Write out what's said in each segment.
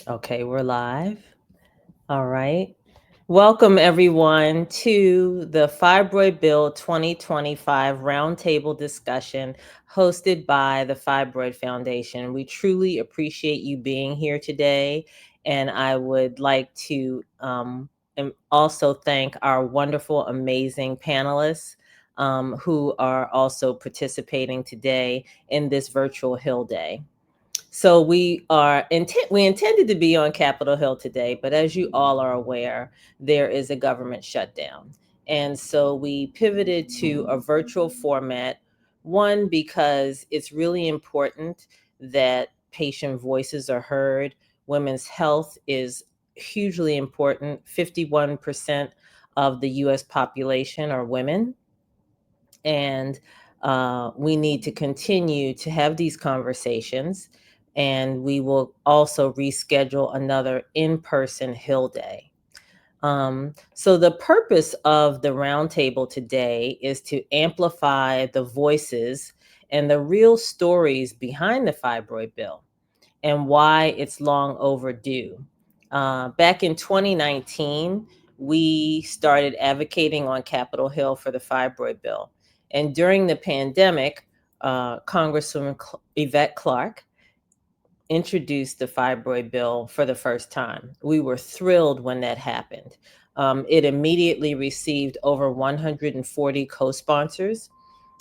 Okay, we're live. All right. Welcome, everyone, to the Fibroid Bill 2025 Roundtable discussion hosted by the Fibroid Foundation. We truly appreciate you being here today. And I would like to also thank our wonderful, amazing panelists who are also participating today in this virtual Hill Day. So we intended to be on Capitol Hill today, but as you all are aware, there is a government shutdown. And so we pivoted to a virtual format, one because it's really important that patient voices are heard. Women's health is hugely important. 51% of the US population are women, and we need to continue to have these conversations. And we will also reschedule another in-person Hill Day. So the purpose of the roundtable today is to amplify the voices and the real stories behind the fibroid bill and why it's long overdue. Back in 2019, we started advocating on Capitol Hill for the fibroid bill. And during the pandemic, Congresswoman Yvette Clarke introduced the fibroid bill for the first time. We were thrilled when that happened. It immediately received over 140 co-sponsors.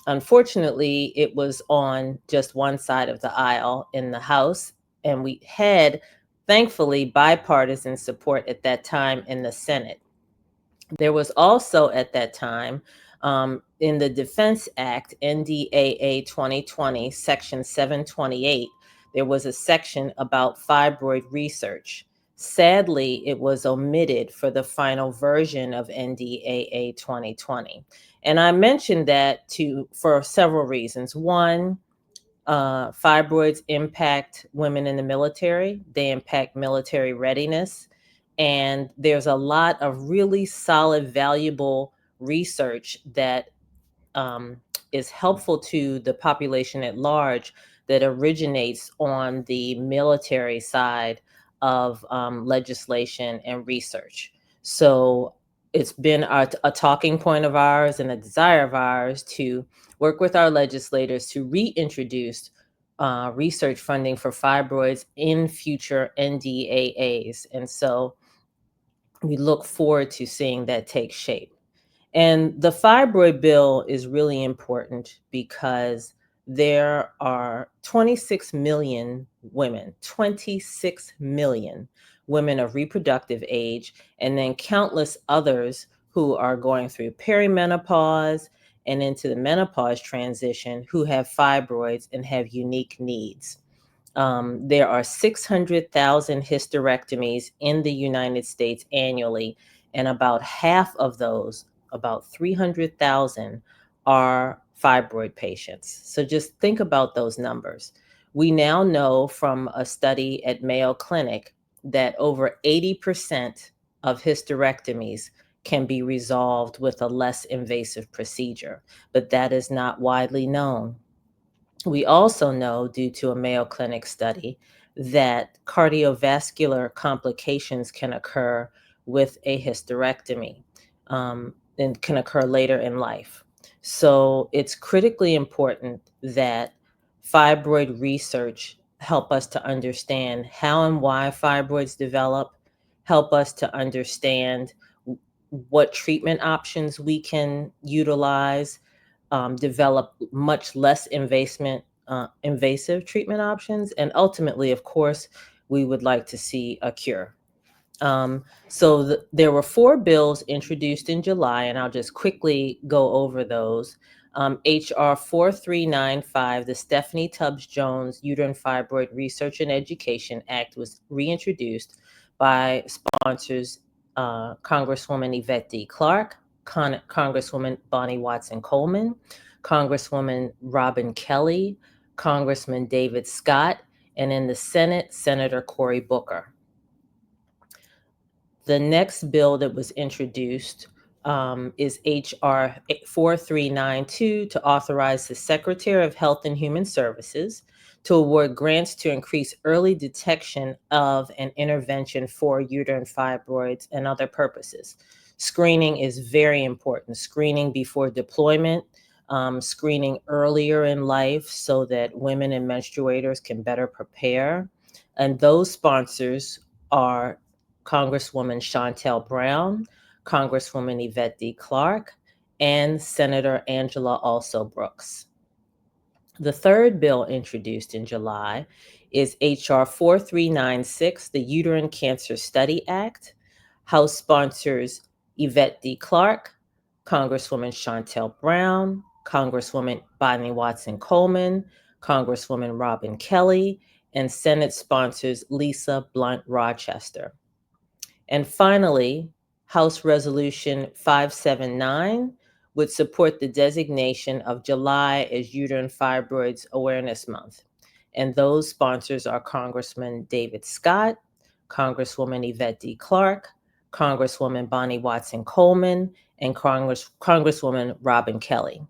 Unfortunately, it was on just one side of the aisle in the House, and we had, thankfully, bipartisan support at that time in the Senate. There was also at that time in the Defense Act, NDAA 2020, Section 728, there was a section about fibroid research. Sadly, it was omitted for the final version of NDAA 2020. And I mentioned that for several reasons. One, fibroids impact women in the military, they impact military readiness. And there's a lot of really solid, valuable research that um, is helpful to the population at large that originates on the military side of legislation and research. So it's been a talking point of ours and a desire of ours to work with our legislators to reintroduce research funding for fibroids in future NDAAs. And so we look forward to seeing that take shape. And the fibroid bill is really important because there are 26 million women, 26 million women of reproductive age, and then countless others who are going through perimenopause and into the menopause transition who have fibroids and have unique needs. There are 600,000 hysterectomies in the United States annually, and about half of those, about 300,000, are fibroid patients. So just think about those numbers. We now know from a study at Mayo Clinic that over 80% of hysterectomies can be resolved with a less invasive procedure, but that is not widely known. We also know, due to a Mayo Clinic study, that cardiovascular complications can occur with a hysterectomy and can occur later in life. So it's critically important that fibroid research help us to understand how and why fibroids develop, help us to understand what treatment options we can utilize, develop much less invasive treatment options, and ultimately, of course, we would like to see a cure. There were four bills introduced in July, and I'll just quickly go over those. HR 4395, the Stephanie Tubbs Jones Uterine Fibroid Research and Education Act, was reintroduced by sponsors Congresswoman Yvette D. Clarke, Congresswoman Bonnie Watson Coleman, Congresswoman Robin Kelly, Congressman David Scott, and in the Senate, Senator Cory Booker. The next bill that was introduced is HR 4392 to authorize the Secretary of Health and Human Services to award grants to increase early detection of and intervention for uterine fibroids and other purposes. Screening is very important. Screening before deployment, screening earlier in life so that women and menstruators can better prepare. And those sponsors are Congresswoman Shontel Brown, Congresswoman Yvette D. Clarke, and Senator Angela Also Brooks. The third bill introduced in July is H.R. 4396, the Uterine Cancer Study Act. House sponsors Yvette D. Clarke, Congresswoman Shontel Brown, Congresswoman Bonnie Watson Coleman, Congresswoman Robin Kelly, and Senate sponsors Lisa Blunt Rochester. And finally, House Resolution 579 would support the designation of July as Uterine Fibroids Awareness Month. And those sponsors are Congressman David Scott, Congresswoman Yvette D. Clarke, Congresswoman Bonnie Watson Coleman, and Congresswoman Robin Kelly.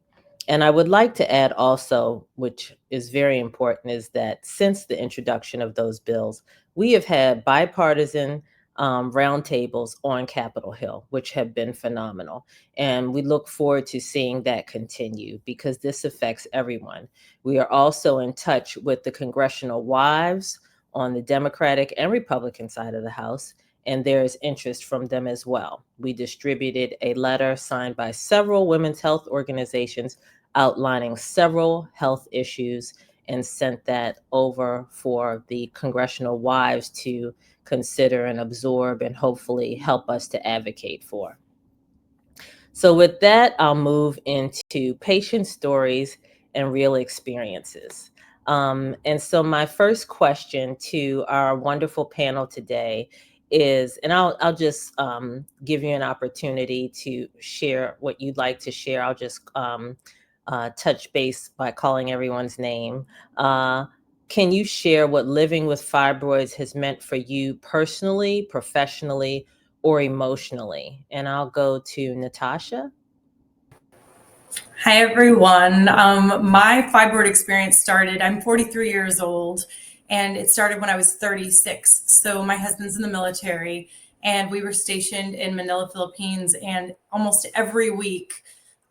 And I would like to add also, which is very important, is that since the introduction of those bills, we have had bipartisan roundtables on Capitol Hill, which have been phenomenal. And we look forward to seeing that continue because this affects everyone. We are also in touch with the congressional wives on the Democratic and Republican side of the House, and there is interest from them as well. We distributed a letter signed by several women's health organizations outlining several health issues and sent that over for the congressional wives to consider and absorb and hopefully help us to advocate for. So with that, I'll move into patient stories and real experiences. And so my first question to our wonderful panel today is, and I'll just give you an opportunity to share what you'd like to share. I'll just touch base by calling everyone's name. Can you share what living with fibroids has meant for you personally, professionally, or emotionally? And I'll go to Natasha. Hi, everyone. My fibroid experience started, I'm 43 years old, and it started when I was 36. So my husband's in the military, and we were stationed in Manila, Philippines, and almost every week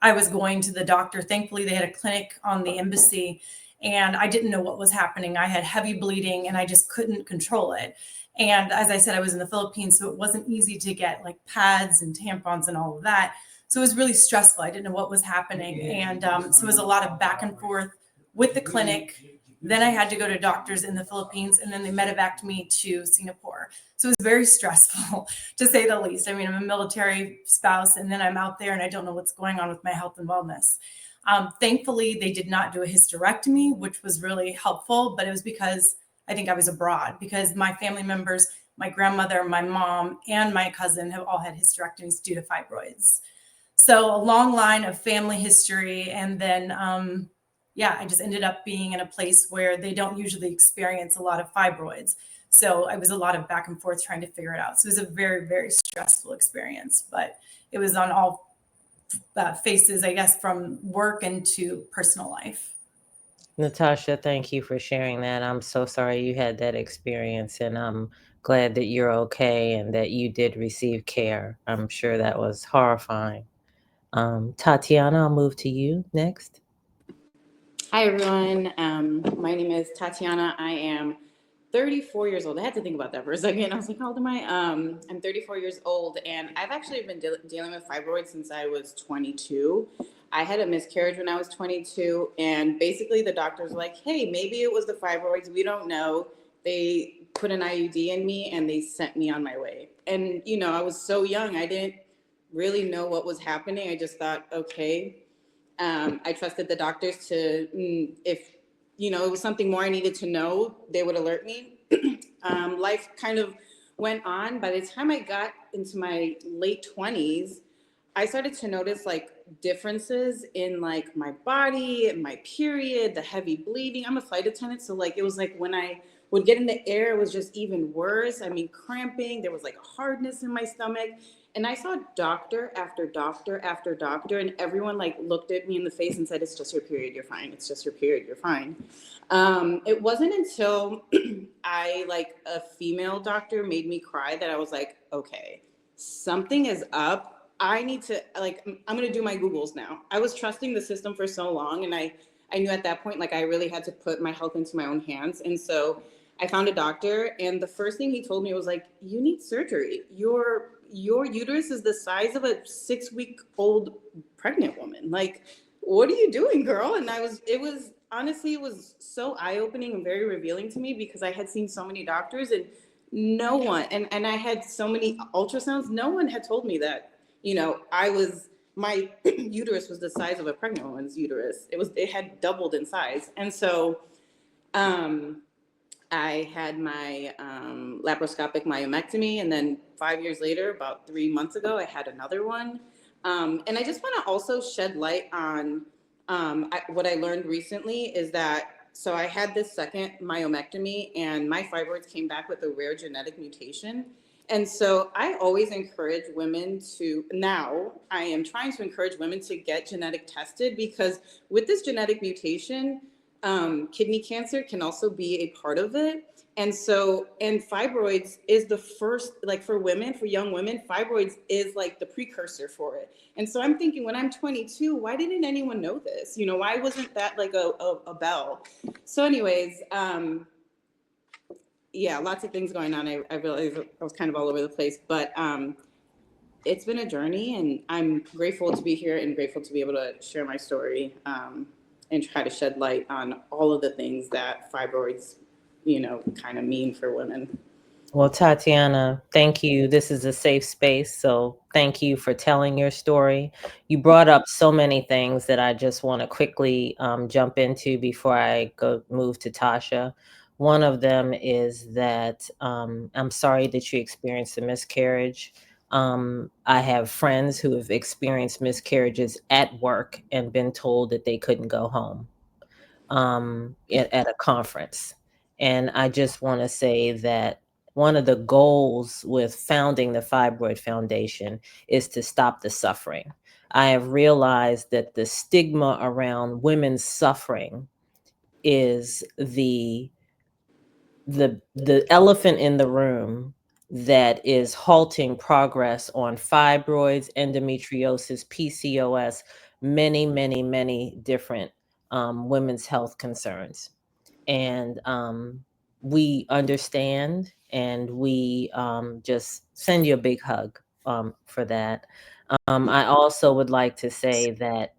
I was going to the doctor. Thankfully, they had a clinic on the embassy, and I didn't know what was happening. I had heavy bleeding, and I just couldn't control it. And as I said, I was in the Philippines, so it wasn't easy to get like pads and tampons and all of that. So it was really stressful. I didn't know what was happening. And so it was a lot of back and forth with the clinic. Then I had to go to doctors in the Philippines, and then they medevaced me to Singapore. So it was very stressful, to say the least. I mean, I'm a military spouse, and then I'm out there, and I don't know what's going on with my health and wellness. Thankfully, they did not do a hysterectomy, which was really helpful, but it was because I think I was abroad, because my family members, my grandmother, my mom, and my cousin have all had hysterectomies due to fibroids. So a long line of family history. And then, I just ended up being in a place where they don't usually experience a lot of fibroids. So I was a lot of back and forth trying to figure it out. So it was a very, very stressful experience, but it was on all faces, I guess, from work into personal life. Natasha, thank you for sharing that. I'm so sorry you had that experience, and I'm glad that you're okay and that you did receive care. I'm sure that was horrifying. Tatiana, I'll move to you next. Hi, everyone. My name is Tatiana. I am 34 years old. I had to think about that for a second. I was like, how old am I? I'm 34 years old, and I've actually been dealing with fibroids since I was 22. I had a miscarriage when I was 22, and basically the doctors were like, hey, maybe it was the fibroids. We don't know. They put an IUD in me, and they sent me on my way. And, I was so young. I didn't really know what was happening. I just thought, okay. I trusted the doctors to, if, it was something more I needed to know, they would alert me. Life kind of went on. By the time I got into my late 20s, I started to notice like differences in like my body, my period, the heavy bleeding. I'm a flight attendant. So like, it was like when I would get in the air, it was just even worse. I mean, cramping, there was like hardness in my stomach. And I saw doctor after doctor after doctor, and everyone like looked at me in the face and said, "It's just your period, you're fine. It's just your period, you're fine." It wasn't until a female doctor made me cry that I was like, okay, something is up. I need to, I'm going to do my Googles now. I was trusting the system for so long. And I knew at that point, like, I really had to put my health into my own hands. And so I found a doctor, and the first thing he told me was like, you need surgery. Your uterus is the size of a 6-week-old pregnant woman. Like, what are you doing, girl? And it was so eye-opening and very revealing to me, because I had seen so many doctors and no one, and I had so many ultrasounds, no one had told me that, my uterus was the size of a pregnant woman's uterus. It had doubled in size. And so I had my laparoscopic myomectomy, and then 5 years later, about 3 months ago, I had another one. And I just want to also shed light on what I learned recently is that, so I had this second myomectomy, and my fibroids came back with a rare genetic mutation. And so I always encourage women now I am trying to encourage women to get genetic tested, because with this genetic mutation, kidney cancer can also be a part of it. And fibroids is the first, like, for women, for young women, fibroids is like the precursor for it. And so I'm thinking, when I'm 22, why didn't anyone know this? Why wasn't that like a bell? So anyways, yeah, lots of things going on. I realized I was kind of all over the place, but it's been a journey, and I'm grateful to be here and grateful to be able to share my story and try to shed light on all of the things that fibroids, kind of mean for women. Well, Tatiana, thank you. This is a safe space, so thank you for telling your story. You brought up so many things that I just want to quickly jump into before I move to Tasha. One of them is that I'm sorry that you experienced a miscarriage. I have friends who have experienced miscarriages at work and been told that they couldn't go home at a conference. And I just want to say that one of the goals with founding the Fibroid Foundation is to stop the suffering. I have realized that the stigma around women's suffering is the elephant in the room that is halting progress on fibroids, endometriosis, PCOS, many, many, many different women's health concerns. And we understand, and we just send you a big hug for that. I also would like to say that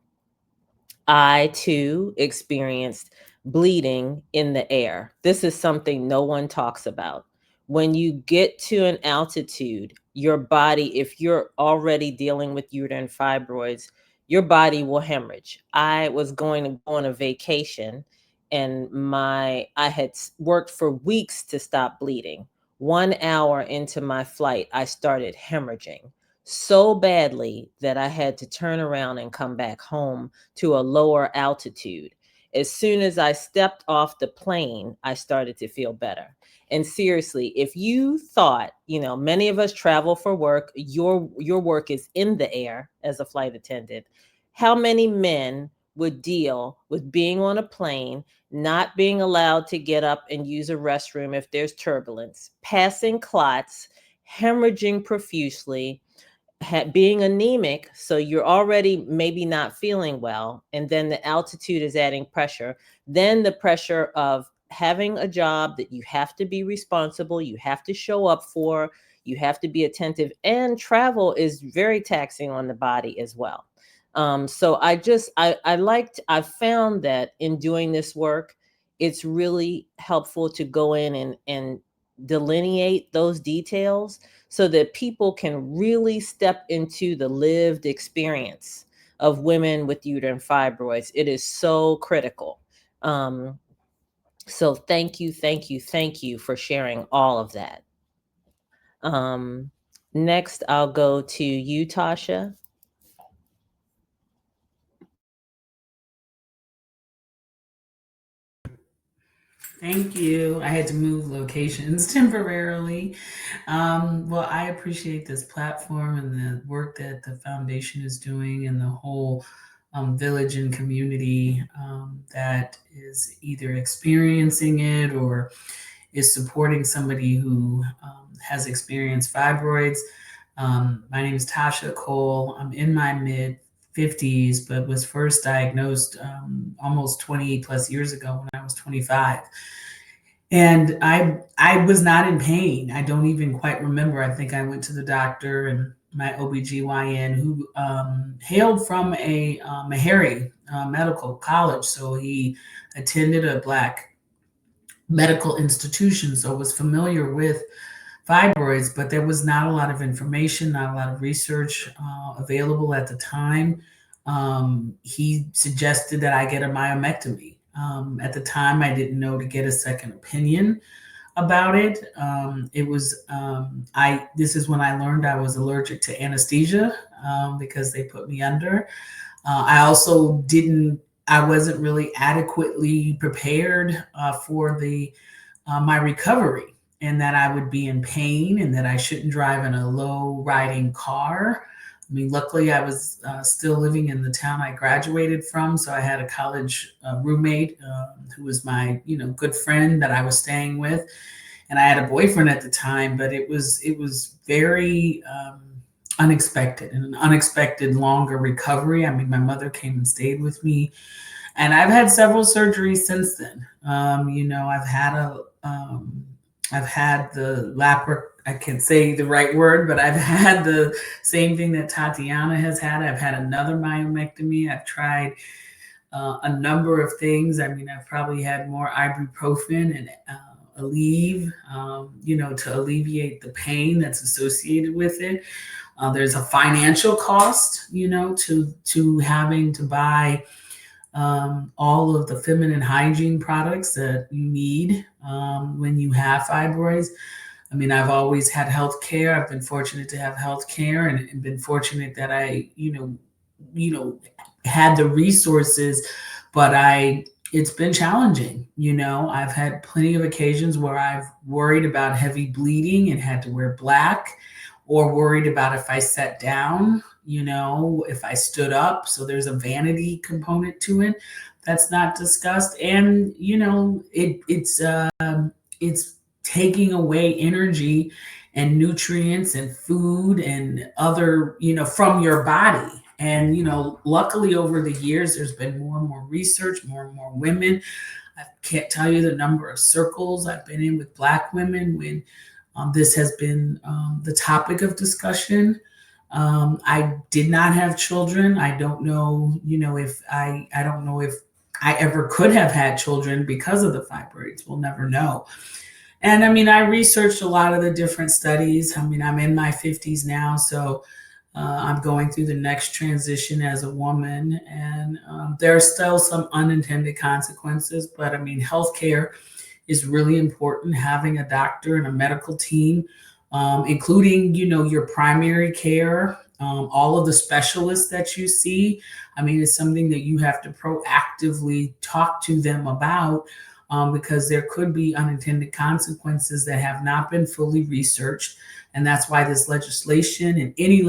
I too experienced bleeding in the air. This is something no one talks about. When you get to an altitude, your body, if you're already dealing with uterine fibroids, your body will hemorrhage. I was going to go on a vacation, and I had worked for weeks to stop bleeding. 1 hour into my flight, I started hemorrhaging so badly that I had to turn around and come back home to a lower altitude. As soon as I stepped off the plane, I started to feel better. And seriously, if you thought, many of us travel for work, your work is in the air as a flight attendant. How many men would deal with being on a plane, not being allowed to get up and use a restroom if there's turbulence, passing clots, hemorrhaging profusely, being anemic, so you're already maybe not feeling well, and then the altitude is adding pressure, then the pressure of having a job that you have to be responsible, you have to show up for, you have to be attentive, and travel is very taxing on the body as well. So I found that in doing this work, it's really helpful to go in and delineate those details so that people can really step into the lived experience of women with uterine fibroids. It is so critical. So thank you for sharing all of that. Next, I'll go to you, Tasha. Thank you. I had to move locations temporarily. Well, I appreciate this platform and the work that the foundation is doing and the whole village and community that is either experiencing it or is supporting somebody who has experienced fibroids. My name is Tasha Cole. I'm in my mid 50s, but was first diagnosed almost 20 plus years ago when I was 25. And I was not in pain. I don't even quite remember. I think I went to the doctor and my OBGYN, who hailed from a Meharry medical college. So he attended a Black medical institution, so was familiar with fibroids, but there was not a lot of information, not a lot of research available at the time. He suggested that I get a myomectomy. At the time, I didn't know to get a second opinion about it. It was This is when I learned I was allergic to anesthesia because they put me under. I also didn't. I wasn't really adequately prepared for my recovery, and that I would be in pain, and that I shouldn't drive in a low riding car. I mean, luckily, I was still living in the town I graduated from, so I had a college roommate who was my, good friend that I was staying with, and I had a boyfriend at the time. But it was very unexpected, and an unexpected longer recovery. I mean, my mother came and stayed with me, and I've had several surgeries since then. I've had the I can't say the right word, but I've had the same thing that Tatiana has had. I've had another myomectomy. I've tried a number of things. I mean, I've probably had more ibuprofen and Aleve, to alleviate the pain that's associated with it. There's a financial cost, to having to buy all of the feminine hygiene products that you need when you have fibroids. I mean, I've always had health care. I've been fortunate to have health care, and been fortunate that I, had the resources, but it's been challenging. I've had plenty of occasions where I've worried about heavy bleeding and had to wear black, or worried about if I sat down, if I stood up. So there's a vanity component to it that's not discussed. And, it's taking away energy and nutrients and food and other, from your body. And, luckily over the years, there's been more and more research, more and more women. I can't tell you the number of circles I've been in with Black women when this has been the topic of discussion. I did not have children. I don't know, if I don't know if I ever could have had children because of the fibroids. We'll never know. And I mean, I researched a lot of the different studies. I mean, I'm in my 50s now, so I'm going through the next transition as a woman, and there are still some unintended consequences. But I mean, healthcare is really important. Having a doctor and a medical team, including, your primary care, all of the specialists that you see. I mean, it's something that you have to proactively talk to them about, because there could be unintended consequences that have not been fully researched. And that's why this legislation and any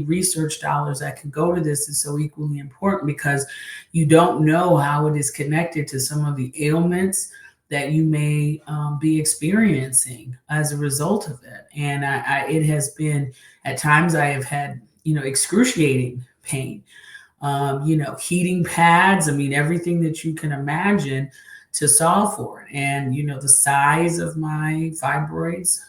research dollars that can go to this is so equally important, because you don't know how it is connected to some of the ailments that you may be experiencing as a result of it. And it has been, at times I have had, excruciating pain, heating pads. I mean, everything that you can imagine to solve for it. And, the size of my fibroids,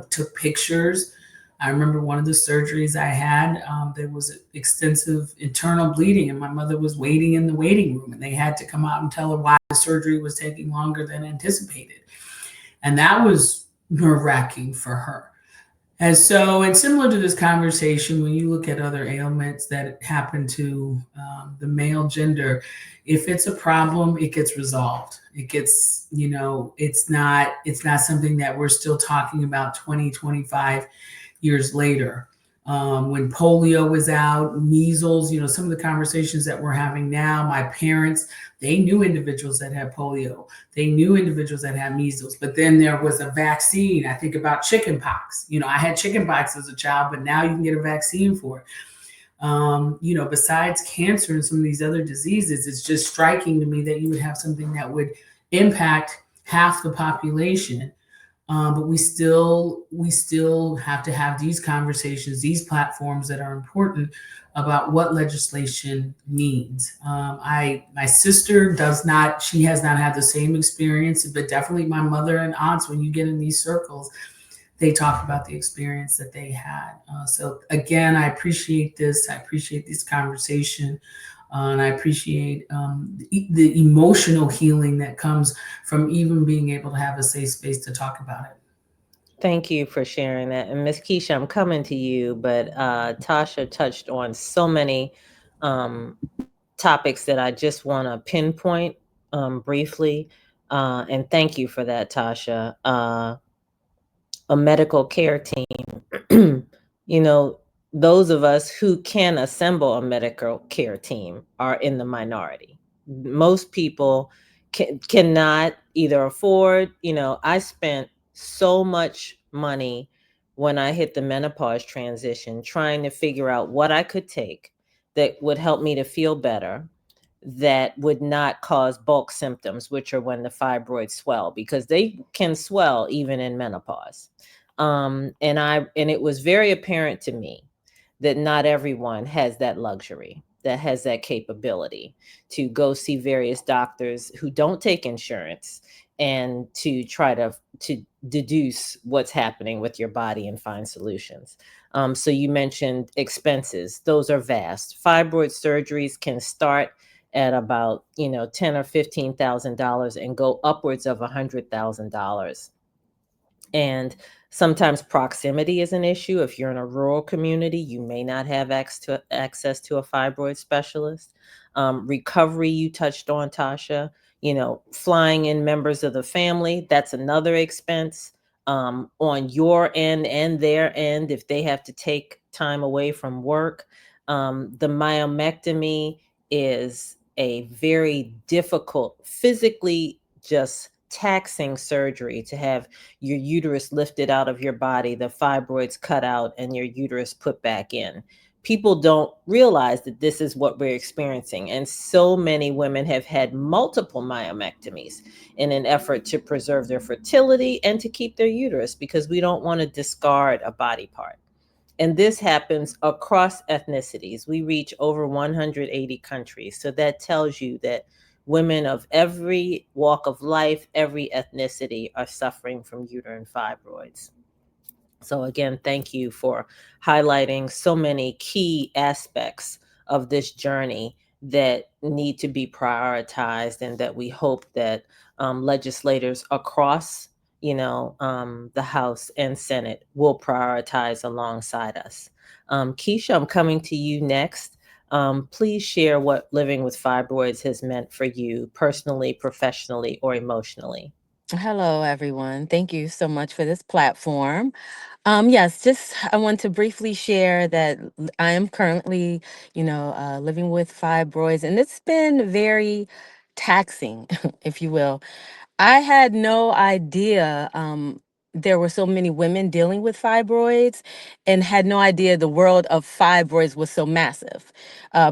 took pictures. I remember one of the surgeries I had, there was extensive internal bleeding, and my mother was waiting in the waiting room, and they had to come out and tell her why the surgery was taking longer than anticipated. And that was nerve-wracking for her. And so, and similar to this conversation, when you look at other ailments that happen to the male gender, if it's a problem, it gets resolved. It gets, it's not something that we're still talking about 20, 25 years later. when polio was out, measles, some of the conversations that we're having now, my parents, they knew individuals that had polio. They knew individuals that had measles, but then there was a vaccine. I think about chickenpox. I had chickenpox as a child, but now you can get a vaccine for it. Besides cancer and some of these other diseases, it's just striking to me that you would have something that would impact half the population. But we still have to have these conversations, these platforms that are important about what legislation means. My sister does not, she has not had the same experience, but definitely my mother and aunts, when you get in these circles, they talk about the experience that they had. So again, I appreciate this. I appreciate this conversation. And I appreciate the emotional healing that comes from even being able to have a safe space to talk about it. Thank you for sharing that. And Miss Keisha, I'm coming to you, but Tasha touched on so many um, topics that I just want to pinpoint briefly. And thank you for that, Tasha. A medical care team. you know, those of us who can assemble a medical care team are in the minority. Most people cannot either afford, I spent so much money when I hit the menopause transition trying to figure out what I could take that would help me to feel better, that would not cause bulk symptoms, which are when the fibroids swell, because they can swell even in menopause. And it was very apparent to me that not everyone has that luxury, that has that capability to go see various doctors who don't take insurance and to try to deduce what's happening with your body and find solutions. So you mentioned expenses; those are vast. Fibroid surgeries can start at about $10,000 or $15,000 and go upwards of $100,000. And sometimes proximity is an issue. If you're in a rural community, you may not have access to a fibroid specialist. Recovery, you touched on, Tasha. Flying in members of the family, that's another expense on your end and their end if they have to take time away from work. The myomectomy is a very difficult, physically just taxing surgery to have your uterus lifted out of your body, the fibroids cut out, and your uterus put back in. People don't realize that this is what we're experiencing. And so many women have had multiple myomectomies in an effort to preserve their fertility and to keep their uterus, because we don't want to discard a body part. And this happens across ethnicities. We reach over 180 countries. So that tells you that women of every walk of life, every ethnicity are suffering from uterine fibroids. So again, thank you for highlighting so many key aspects of this journey that need to be prioritized, and that we hope that legislators across, the House and Senate will prioritize alongside us. Keisha, I'm coming to you next. Please share what living with fibroids has meant for you personally, professionally, or emotionally. Hello, everyone. Thank you so much for this platform. Yes, just I want to briefly share that I am currently, living with fibroids, and it's been very taxing, if you will. I had no idea there were so many women dealing with fibroids, and had no idea the world of fibroids was so massive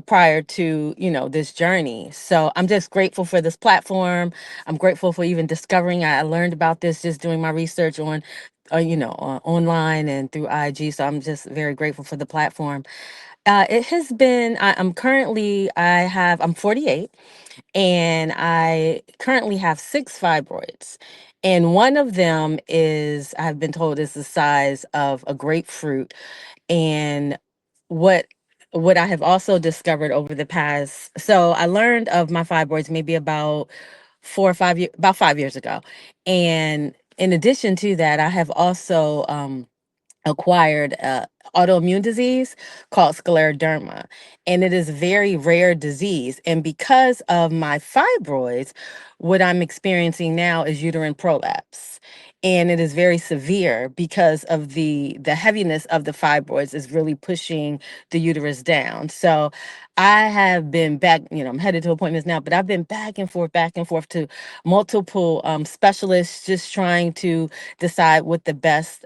prior to, this journey. So I'm just grateful for this platform. I'm grateful for even discovering. I learned about this just doing my research online and through IG. So I'm just very grateful for the platform. It has been, I'm 48, and I currently have 6 fibroids. And one of them I've been told, is the size of a grapefruit. And what what I have also discovered over the past, so I learned of my fibroids maybe about 4 or 5 years, about 5 years ago. And in addition to that, I have also acquired autoimmune disease called scleroderma, and it is a very rare disease. And because of my fibroids, what I'm experiencing now is uterine prolapse. and it is very severe because of the heaviness of the fibroids is really pushing the uterus down. So I have been back, I'm headed to appointments now, but I've been back and forth to multiple specialists, just trying to decide what the best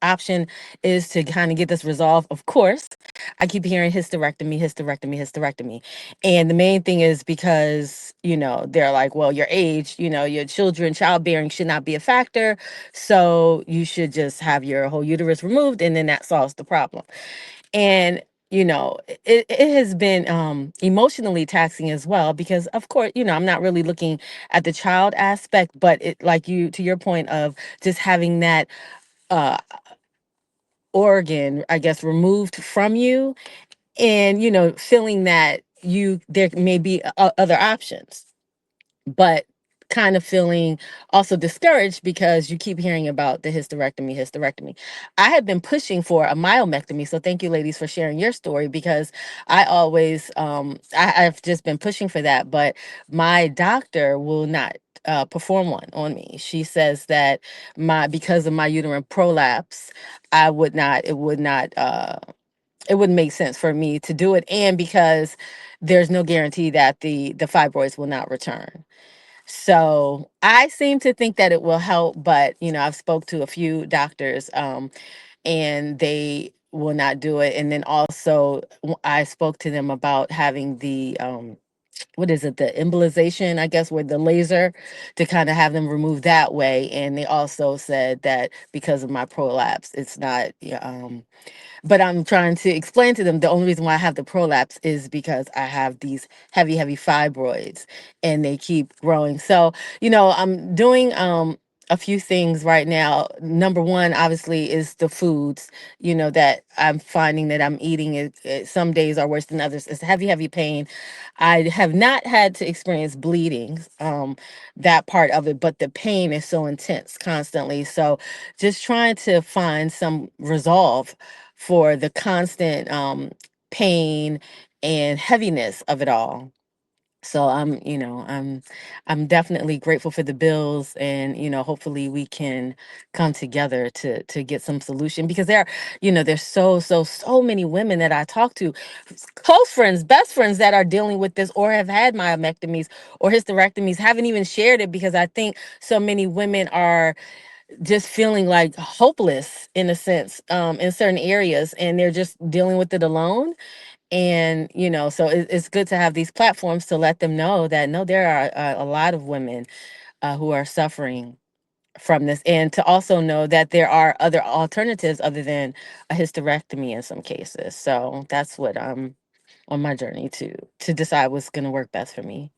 option is to kind of get this resolved. Of course, I keep hearing hysterectomy, hysterectomy, hysterectomy. And the main thing is because, they're like, well, your age, your children, childbearing should not be a factor. So you should just have your whole uterus removed, and then that solves the problem. And it has been emotionally taxing as well, because of course, I'm not really looking at the child aspect, but it, like, you, to your point of just having that uh organ, I guess, removed from you, and feeling that there may be other options, but kind of feeling also discouraged because you keep hearing about the hysterectomy. I had been pushing for a myomectomy, so thank you, ladies, for sharing your story, because I always I've just been pushing for that, but my doctor will not perform one on me. She says that because of my uterine prolapse, I would not it wouldn't make sense for me to do it, and because there's no guarantee that the fibroids will not return. So I seem to think that it will help, but I've spoke to a few doctors, and they will not do it. And then also, I spoke to them about having the what is it, the embolization, I guess, with the laser, to kind of have them remove that way. And they also said that because of my prolapse, it's not, yeah, but I'm trying to explain to them the only reason why I have the prolapse is because I have these heavy fibroids, and they keep growing. So, I'm doing a few things right now. Number one, obviously, is the foods, that I'm finding that I'm eating. Some days are worse than others. It's heavy pain. I have not had to experience bleeding, that part of it, but the pain is so intense constantly. So just trying to find some resolve for the constant pain and heaviness of it all. So I'm definitely grateful for the bills, and hopefully we can come together to get some solution, because there's so many women that I talk to, close friends, best friends, that are dealing with this, or have had myomectomies or hysterectomies, haven't even shared it, because I think so many women are just feeling like hopeless, in a sense, in certain areas, and they're just dealing with it alone. And so it's good to have these platforms to let them know that, no, there are a lot of women who are suffering from this, and to also know that there are other alternatives other than a hysterectomy in some cases. So that's what I'm on my journey to decide what's going to work best for me.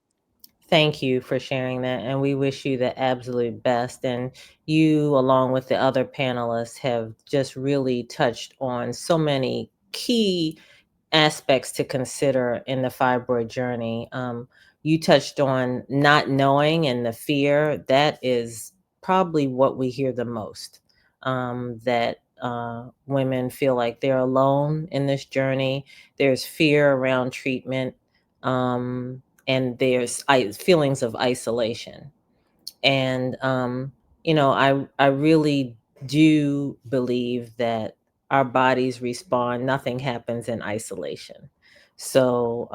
Thank you for sharing that, and we wish you the absolute best. And you, along with the other panelists, have just really touched on so many key aspects to consider in the fibroid journey. You touched on not knowing and the fear. That is probably what we hear the most. That women feel like they're alone in this journey. There's fear around treatment, and there's feelings of isolation. And I really do believe that our bodies respond. Nothing happens in isolation. So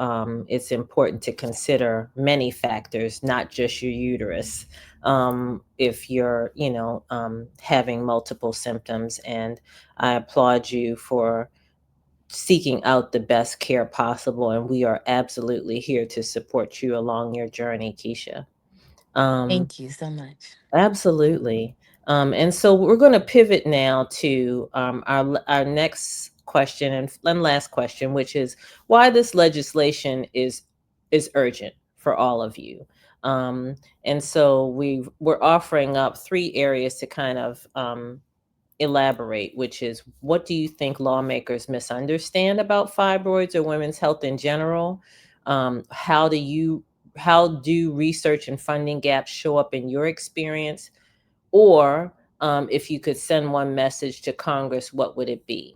it's important to consider many factors, not just your uterus. If you're, having multiple symptoms, and I applaud you for seeking out the best care possible. And we are absolutely here to support you along your journey, Keisha. Um, Thank you so much. Absolutely. And so we're going to pivot now to our next question and last question, which is why this legislation is urgent for all of you. Um, and so we're offering up three areas to kind of elaborate, which is, what do you think lawmakers misunderstand about fibroids or women's health in general? How do research and funding gaps show up in your experience? Or if you could send one message to Congress, what would it be?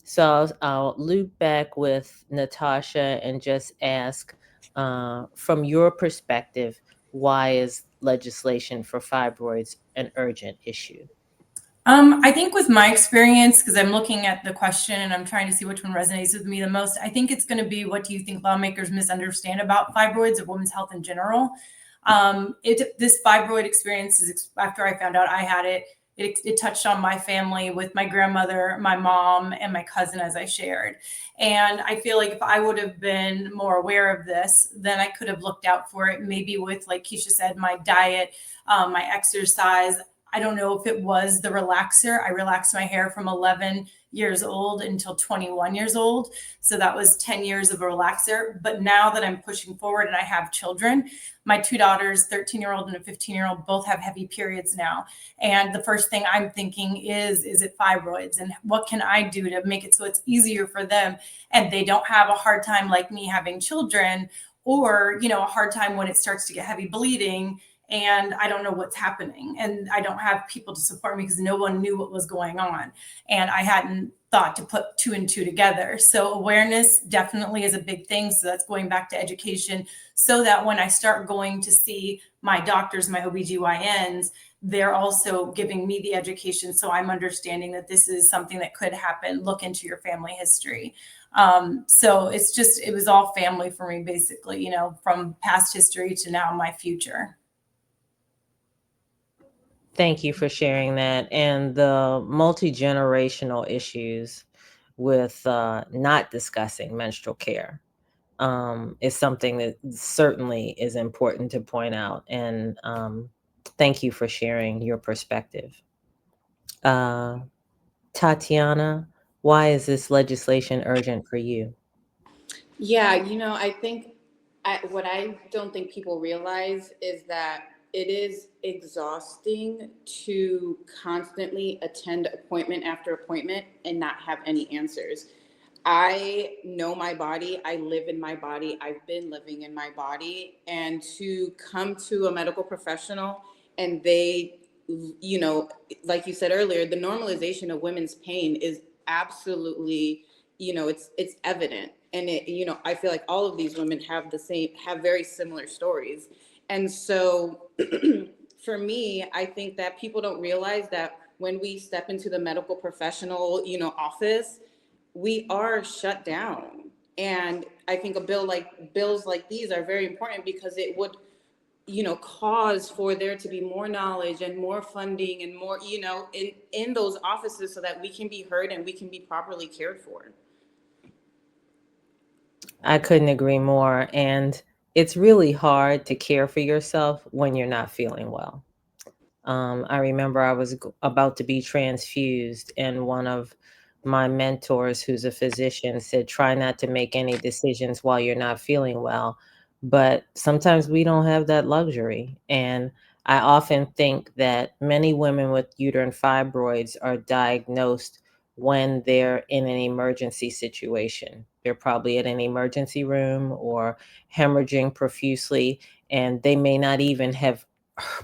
So I'll loop back with Natasha and just ask, from your perspective, why is legislation for fibroids an urgent issue? I think with my experience, because I'm looking at the question and I'm trying to see which one resonates with me the most, I think it's going to be, what do you think lawmakers misunderstand about fibroids or women's health in general? This fibroid experience is, after I found out I had it, it touched on my family with my grandmother, my mom, and my cousin, as I shared. And I feel like if I would have been more aware of this, then I could have looked out for it, maybe with, like Keisha said, my diet, my exercise. I don't know if it was the relaxer. I relaxed my hair from 11 years old until 21 years old. So that was 10 years of a relaxer. But now that I'm pushing forward and I have children, my two daughters, 13-year-old and a 15-year-old, both have heavy periods now. And the first thing I'm thinking is it fibroids? And what can I do to make it so it's easier for them and they don't have a hard time like me having children, or, a hard time when it starts to get heavy bleeding and I don't know what's happening and I don't have people to support me because no one knew what was going on. And I hadn't thought to put two and two together. So awareness definitely is a big thing. So that's going back to education, so that when I start going to see my doctors, my OBGYNs, they're also giving me the education. So I'm understanding that this is something that could happen. Look into your family history. So it was all family for me, basically, from past history to now my future. Thank you for sharing that. And the multi-generational issues with not discussing menstrual care is something that certainly is important to point out. And thank you for sharing your perspective. Tatiana, why is this legislation urgent for you? Yeah, I think what I don't think people realize is that it is exhausting to constantly attend appointment after appointment and not have any answers. I know my body. I live in my body. I've been living in my body. And to come to a medical professional and they, like you said earlier, the normalization of women's pain is absolutely, it's evident. And I feel like all of these women have very similar stories. And so for me, I think that people don't realize that when we step into the medical professional, office, we are shut down. And I think bills like these are very important because it would, cause for there to be more knowledge and more funding and more, in those offices so that we can be heard and we can be properly cared for. I couldn't agree more. And it's really hard to care for yourself when you're not feeling well. I remember I was about to be transfused, and one of my mentors, who's a physician, said, try not to make any decisions while you're not feeling well. But sometimes we don't have that luxury. And I often think that many women with uterine fibroids are diagnosed when they're in an emergency situation. They're probably at an emergency room or hemorrhaging profusely, and they may not even have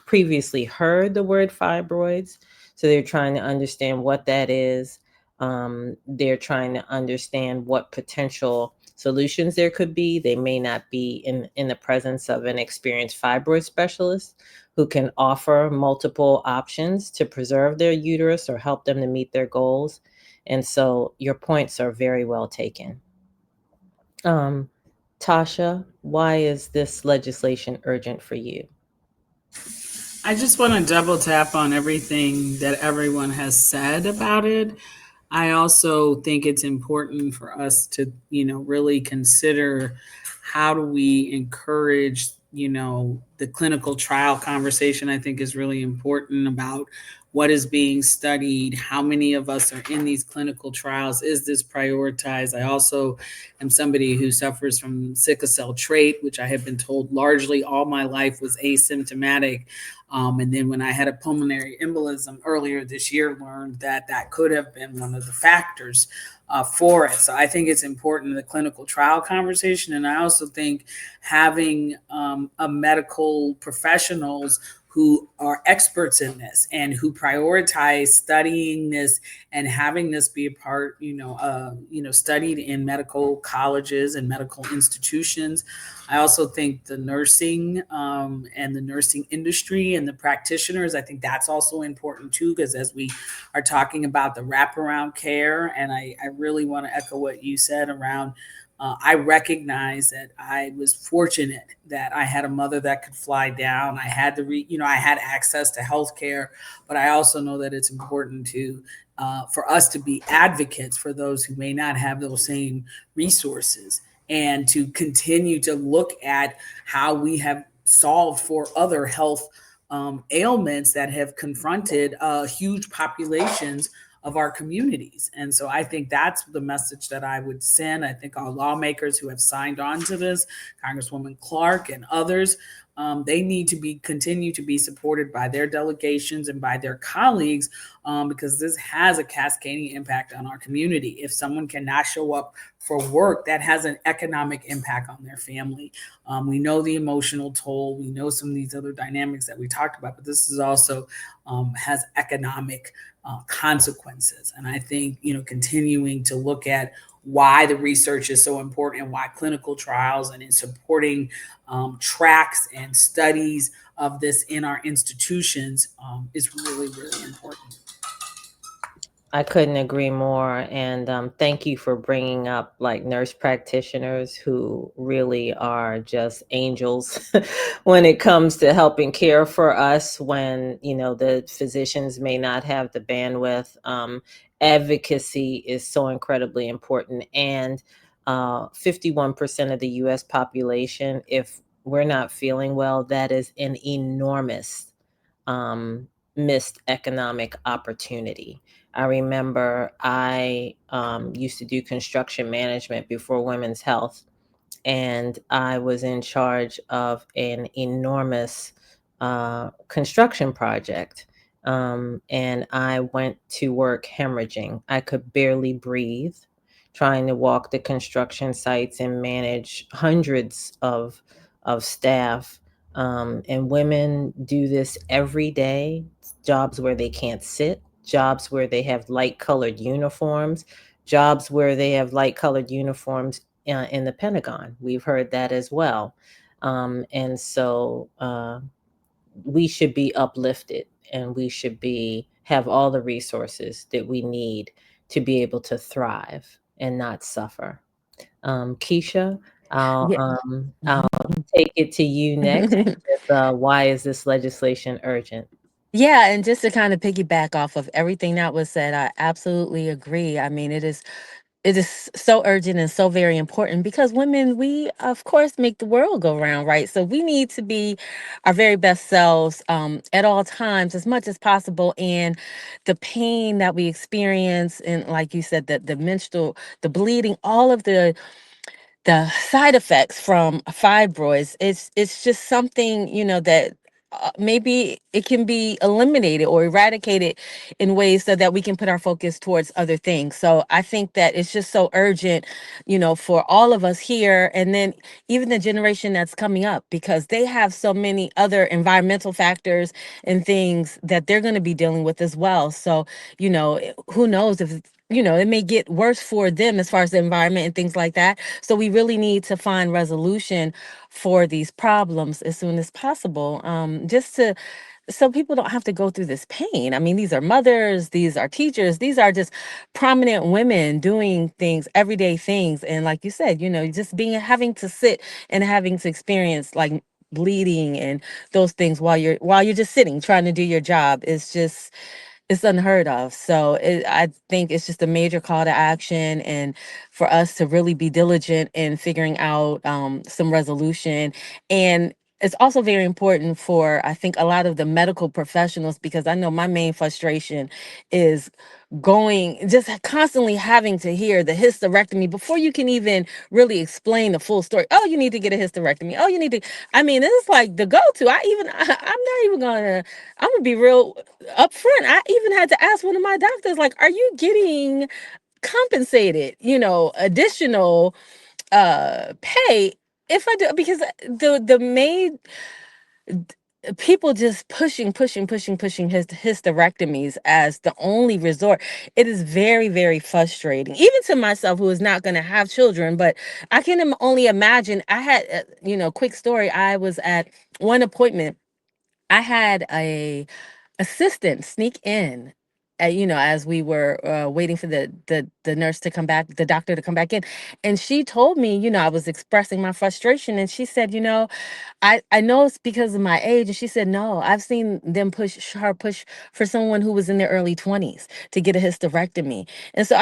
previously heard the word fibroids. So they're trying to understand what that is. They're trying to understand what potential solutions there could be. They may not be in the presence of an experienced fibroid specialist who can offer multiple options to preserve their uterus or help them to meet their goals. And so your points are very well taken. Tasha, why is this legislation urgent for you? I just want to double tap on everything that everyone has said about it. I also think it's important for us to, really consider how do we encourage, the clinical trial conversation. I think is really important about what is being studied, how many of us are in these clinical trials, is this prioritized? I also am somebody who suffers from sickle cell trait, which I have been told largely all my life was asymptomatic. And then when I had a pulmonary embolism earlier this year, learned that could have been one of the factors for it. So I think it's important in the clinical trial conversation. And I also think having a medical professionals who are experts in this and who prioritize studying this and having this be a part, studied in medical colleges and medical institutions. I also think the nursing and the nursing industry and the practitioners, I think that's also important too, because as we are talking about the wraparound care, and I really want to echo what you said around I recognize that I was fortunate that I had a mother that could fly down. I had I had access to healthcare, but I also know that it's important to for us to be advocates for those who may not have those same resources, and to continue to look at how we have solved for other health ailments that have confronted huge populations of our communities. And so I think that's the message that I would send. I think our lawmakers who have signed on to this, Congresswoman Clark and others, they need to continue to be supported by their delegations and by their colleagues, because this has a cascading impact on our community. If someone cannot show up for work, that has an economic impact on their family. We know the emotional toll. We know some of these other dynamics that we talked about, but this is also has economic consequences. And I think, continuing to look at why the research is so important and why clinical trials and in supporting tracks and studies of this in our institutions is really, really important. I couldn't agree more. And thank you for bringing up like nurse practitioners who really are just angels when it comes to helping care for us when, the physicians may not have the bandwidth. Advocacy is so incredibly important. And 51% of the US population, if we're not feeling well, that is an enormous missed economic opportunity. I remember I used to do construction management before Women's Health, and I was in charge of an enormous construction project. And I went to work hemorrhaging. I could barely breathe, trying to walk the construction sites and manage hundreds of staff. And women do this every day, jobs where they can't sit, jobs where they have light colored uniforms, jobs where they have light colored uniforms in the Pentagon. We've heard that as well. And so we should be uplifted, and we should have all the resources that we need to be able to thrive and not suffer. Keisha, I'll take it to you next with why is this legislation urgent? Yeah, and just to kind of piggyback off of everything that was said, I absolutely agree. I mean, it is so urgent and so very important because women, we of course make the world go round, right? So we need to be our very best selves at all times, as much as possible. And the pain that we experience, and like you said, the menstrual, the bleeding, all of the side effects from fibroids, it's just something, that maybe it can be eliminated or eradicated in ways so that we can put our focus towards other things. So I think that it's just so urgent, for all of us here, and then even the generation that's coming up, because they have so many other environmental factors and things that they're going to be dealing with as well. So, who knows if it may get worse for them as far as the environment and things like that. So we really need to find resolution for these problems as soon as possible, just to so people don't have to go through this pain. I mean, these are mothers, these are teachers, these are just prominent women doing things, everyday things. And like you said, just having to sit and having to experience like bleeding and those things while you're just sitting trying to do your job is just, it's unheard of. So I think it's just a major call to action, and for us to really be diligent in figuring out some resolution. And it's also very important for, I think, a lot of the medical professionals, because I know my main frustration is just constantly having to hear the hysterectomy before you can even really explain the full story. Oh, you need to get a hysterectomy. Oh, you need to. I mean, it's like the go-to. I'm not even I'm gonna be real upfront. I even had to ask one of my doctors, like, are you getting compensated, additional pay if I do? Because the main people just pushing hysterectomies as the only resort. It is very, very frustrating, even to myself, who is not going to have children. But I can only imagine. I had, quick story. I was at one appointment. I had a assistant sneak in, as we were waiting for the nurse to come back, the doctor to come back in, and she told me, I was expressing my frustration, and she said, I know it's because of my age. And she said, no, I've seen them her push for someone who was in their early 20s to get a hysterectomy. And so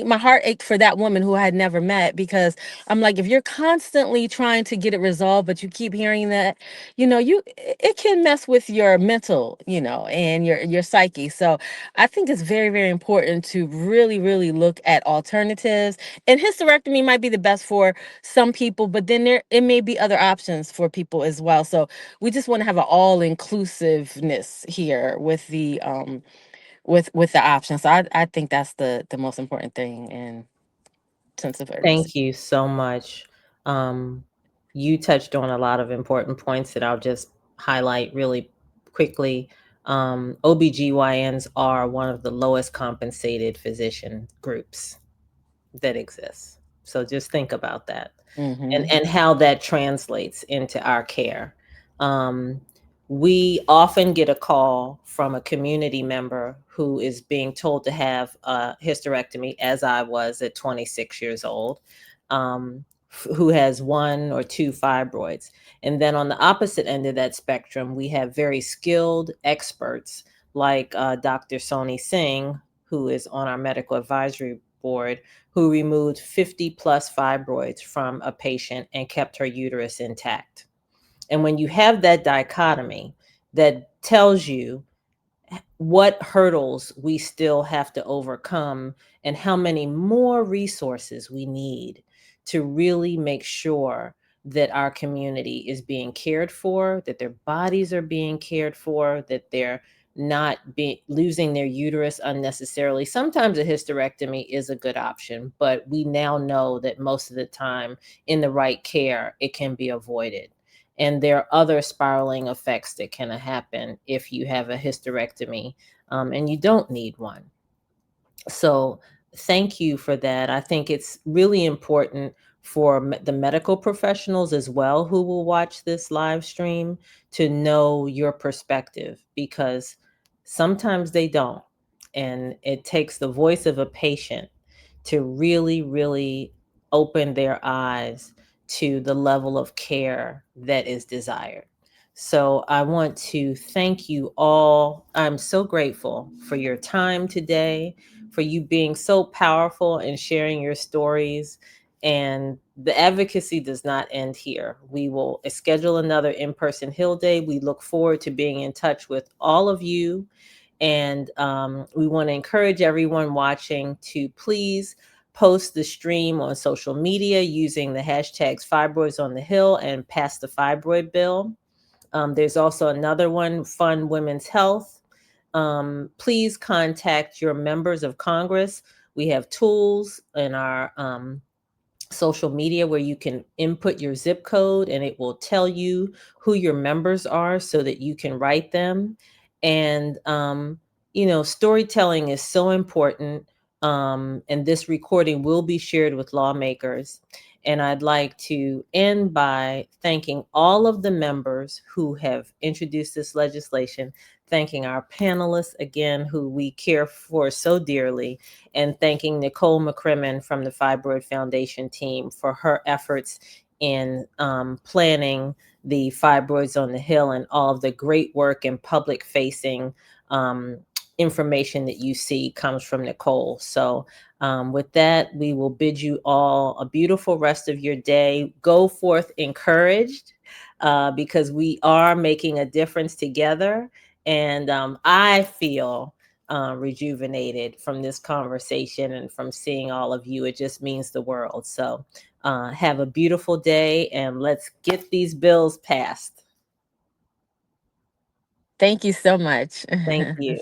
my heart ached for that woman who I had never met, because I'm like, if you're constantly trying to get it resolved, but you keep hearing that, it can mess with your mental, and your psyche. So I think it's very, very important to really, really look at alternatives. And hysterectomy might be the best for some people, but then it may be other options for people as well. So we just want to have an all inclusiveness here with the with the options. So I think that's the most important thing in sense of urgency. Thank you so much. Um, you touched on a lot of important points that I'll just highlight really quickly. OBGYNs are one of the lowest compensated physician groups that exists. So just think about that, and how that translates into our care. Um, we often get a call from a community member who is being told to have a hysterectomy, as I was at 26 years old, who has one or two fibroids. And then on the opposite end of that spectrum, we have very skilled experts like Dr. Soni Singh, who is on our medical advisory board, who removed 50 plus fibroids from a patient and kept her uterus intact. And when you have that dichotomy, that tells you what hurdles we still have to overcome and how many more resources we need to really make sure that our community is being cared for, that their bodies are being cared for, that they're not losing their uterus unnecessarily. Sometimes a hysterectomy is a good option, but we now know that most of the time, in the right care, it can be avoided. And there are other spiraling effects that can happen if you have a hysterectomy, and you don't need one. So thank you for that. I think it's really important for the medical professionals as well who will watch this live stream to know your perspective, because sometimes they don't. And it takes the voice of a patient to really, really open their eyes to the level of care that is desired. So I want to thank you all. I'm so grateful for your time today, for you being so powerful and sharing your stories. And the advocacy does not end here. We will schedule another in-person Hill Day. We look forward to being in touch with all of you. And we want to encourage everyone watching to please post the stream on social media using the hashtags Fibroids on the Hill and Pass the Fibroid Bill. There's also another one, Fund Women's Health. Please contact your members of Congress. We have tools in our social media where you can input your zip code and it will tell you who your members are so that you can write them. And storytelling is so important, and this recording will be shared with lawmakers. And I'd like to end by thanking all of the members who have introduced this legislation, thanking our panelists again, who we care for so dearly, and thanking Nicole McCrimmon from the Fibroid Foundation team for her efforts in planning the Fibroids on the Hill and all of the great work and public facing information that you see comes from Nicole. So with that, we will bid you all a beautiful rest of your day. Go forth encouraged, because we are making a difference together. And I feel rejuvenated from this conversation and from seeing all of you. It just means the world. So have a beautiful day, and let's get these bills passed. Thank you so much. Thank you.